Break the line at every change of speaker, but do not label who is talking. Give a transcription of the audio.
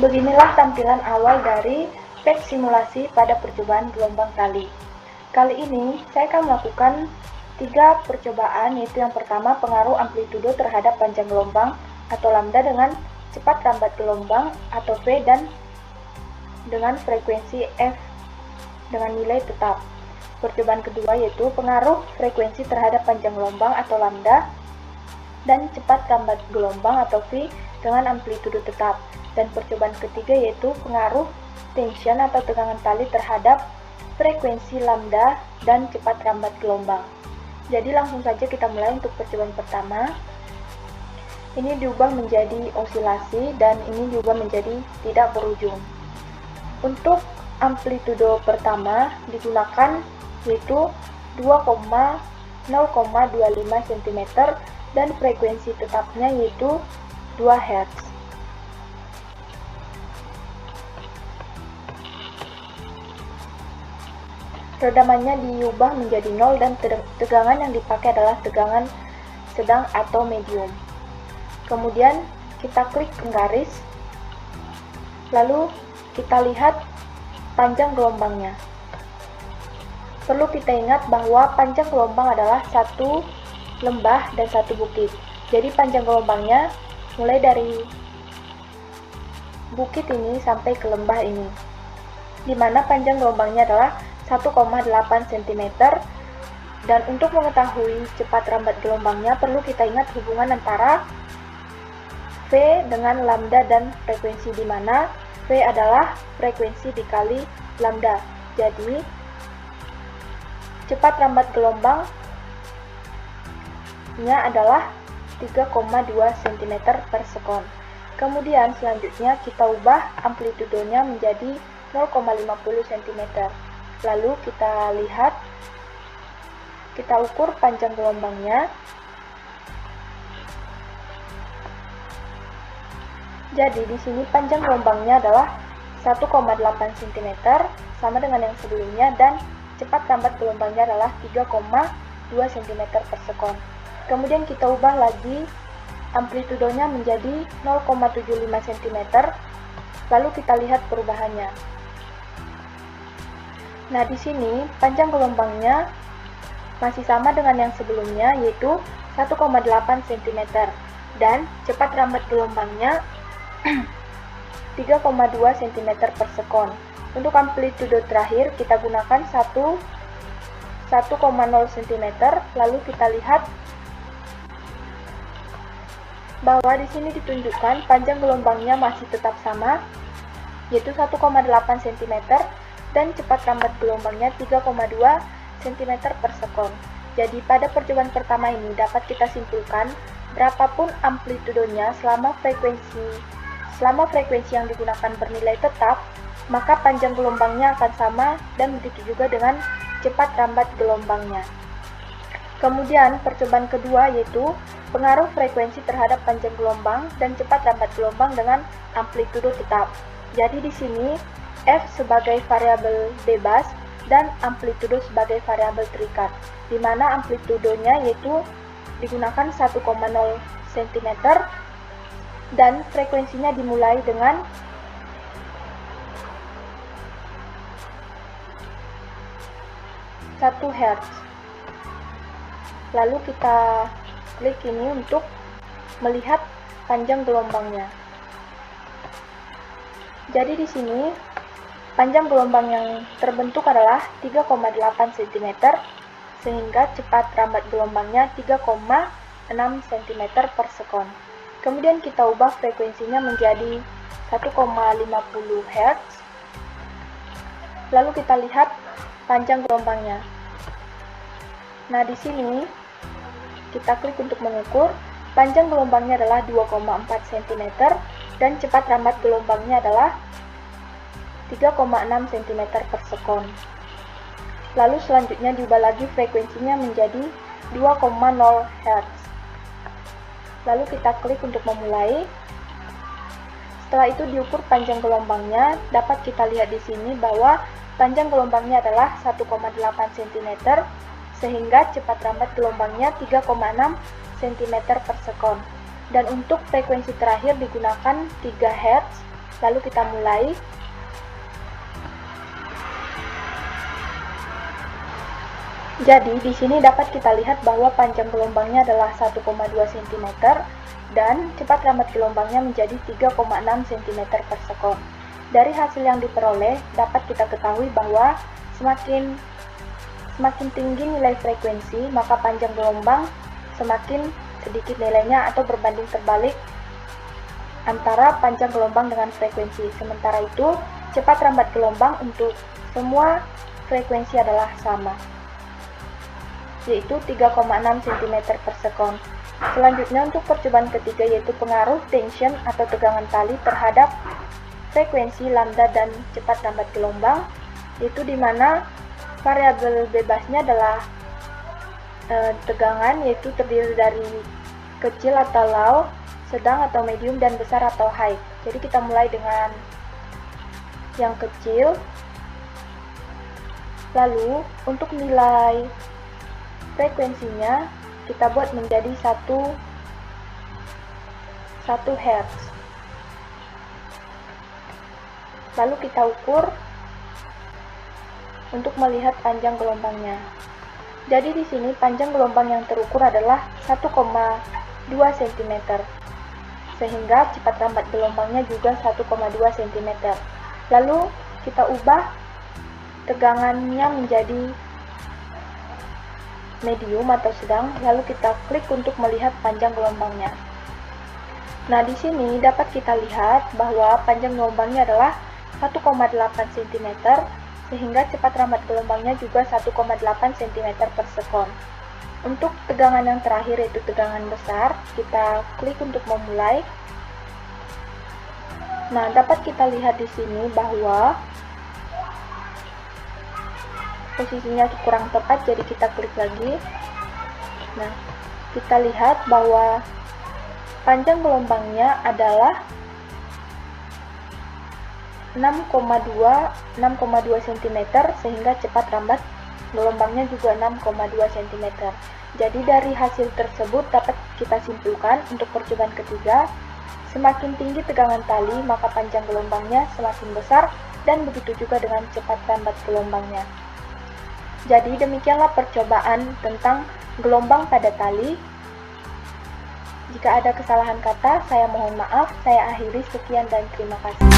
Beginilah tampilan awal dari page simulasi pada percobaan gelombang kali. Kali ini saya akan melakukan 3 percobaan, yaitu yang pertama pengaruh amplitudo terhadap panjang gelombang atau lambda dengan cepat rambat gelombang atau V dan dengan frekuensi F dengan nilai tetap. Percobaan kedua yaitu pengaruh frekuensi terhadap panjang gelombang atau lambda dan cepat rambat gelombang atau V dengan amplitudo tetap. Dan percobaan ketiga yaitu pengaruh tension atau tegangan tali terhadap frekuensi lambda dan cepat rambat gelombang. Jadi langsung saja kita mulai untuk percobaan pertama. Ini diubah menjadi osilasi dan ini diubah menjadi tidak berujung. Untuk amplitudo pertama digunakan yaitu 2,0,25 cm dan frekuensi tetapnya yaitu 2 Hz. Redamannya diubah menjadi 0 dan tegangan yang dipakai adalah tegangan sedang atau medium. Kemudian kita klik penggaris, lalu kita lihat panjang gelombangnya. Perlu kita ingat bahwa panjang gelombang adalah satu lembah dan satu bukit. Jadi panjang gelombangnya mulai dari bukit ini sampai ke lembah ini, di mana panjang gelombangnya adalah 1,8 cm. Dan untuk mengetahui cepat rambat gelombangnya perlu kita ingat hubungan antara V dengan lambda dan frekuensi, di mana V adalah frekuensi dikali lambda. Jadi cepat rambat gelombangnya adalah 3,2 cm per sekon. Kemudian selanjutnya kita ubah amplitudonya menjadi 0,50 cm. Lalu kita lihat, kita ukur panjang gelombangnya. Jadi di sini panjang gelombangnya adalah 1,8 cm sama dengan yang sebelumnya, dan cepat rambat gelombangnya adalah 3,2 cm per sekon. Kemudian kita ubah lagi amplitudonya menjadi 0,75 cm. Lalu kita lihat perubahannya. Nah, di sini panjang gelombangnya masih sama dengan yang sebelumnya yaitu 1,8 cm dan cepat rambat gelombangnya 3,2 cm per sekon. Untuk amplitudo terakhir kita gunakan 1,0 cm. Lalu kita lihat bahwa di sini ditunjukkan panjang gelombangnya masih tetap sama yaitu 1,8 cm dan cepat rambat gelombangnya 3,2 cm per sekon. Jadi pada percobaan pertama ini dapat kita simpulkan berapapun amplitudonya selama frekuensi yang digunakan bernilai tetap, maka panjang gelombangnya akan sama dan begitu juga dengan cepat rambat gelombangnya. Kemudian percobaan kedua yaitu pengaruh frekuensi terhadap panjang gelombang dan cepat rambat gelombang dengan amplitudo tetap. Jadi di sini F sebagai variabel bebas dan amplitudo sebagai variabel terikat, di mana amplitudonya yaitu digunakan 1,0 cm dan frekuensinya dimulai dengan 1 Hz. Lalu kita klik ini untuk melihat panjang gelombangnya. Jadi di sini panjang gelombang yang terbentuk adalah 3,8 cm sehingga cepat rambat gelombangnya 3,6 cm per sekon. Kemudian kita ubah frekuensinya menjadi 1,50 Hz. Lalu kita lihat panjang gelombangnya. Nah, di sini kita klik untuk mengukur. Panjang gelombangnya adalah 2,4 cm dan cepat rambat gelombangnya adalah 3,6 cm per sekon. Lalu selanjutnya diubah lagi frekuensinya menjadi 2,0 Hz. Lalu kita klik untuk memulai. Setelah itu diukur panjang gelombangnya, dapat kita lihat di sini bahwa panjang gelombangnya adalah 1,8 cm sehingga cepat rambat gelombangnya 3,6 cm per sekon. Dan untuk frekuensi terakhir digunakan 3 Hz Lalu kita mulai. Jadi di sini dapat kita lihat bahwa panjang gelombangnya adalah 1,2 cm dan cepat rambat gelombangnya menjadi 3,6 cm per sekon. Dari hasil yang diperoleh dapat kita ketahui bahwa semakin tinggi nilai frekuensi, maka panjang gelombang semakin sedikit nilainya atau berbanding terbalik antara panjang gelombang dengan frekuensi. Sementara itu, cepat rambat gelombang untuk semua frekuensi adalah sama, yaitu 3,6 cm per sekon. Selanjutnya untuk percobaan ketiga yaitu pengaruh tension atau tegangan tali terhadap frekuensi lambda dan cepat rambat gelombang, yaitu di mana variabel bebasnya adalah tegangan, yaitu terdiri dari kecil atau low, sedang atau medium, dan besar atau high. Jadi kita mulai dengan yang kecil. Lalu untuk nilai frekuensinya kita buat menjadi 1 Hz. Lalu kita ukur untuk melihat panjang gelombangnya. Jadi di sini panjang gelombang yang terukur adalah 1,2 cm, sehingga cepat rambat gelombangnya juga 1,2 cm. Lalu kita ubah tegangannya menjadi medium atau sedang, lalu kita klik untuk melihat panjang gelombangnya. Nah, di sini dapat kita lihat bahwa panjang gelombangnya adalah 1,8 cm, sehingga cepat rambat gelombangnya juga 1,8 cm per sekon. Untuk tegangan yang terakhir yaitu tegangan besar, kita klik untuk memulai. Nah, dapat kita lihat di sini bahwa posisinya kurang tepat, jadi kita klik lagi. Nah, kita lihat bahwa panjang gelombangnya adalah 6,2 cm, sehingga cepat rambat gelombangnya juga 6,2 cm. Jadi dari hasil tersebut dapat kita simpulkan untuk percobaan ketiga, semakin tinggi tegangan tali maka panjang gelombangnya semakin besar, dan begitu juga dengan cepat rambat gelombangnya. Jadi demikianlah percobaan tentang gelombang pada tali. Jika ada kesalahan kata, saya mohon maaf. Saya akhiri, sekian dan terima kasih.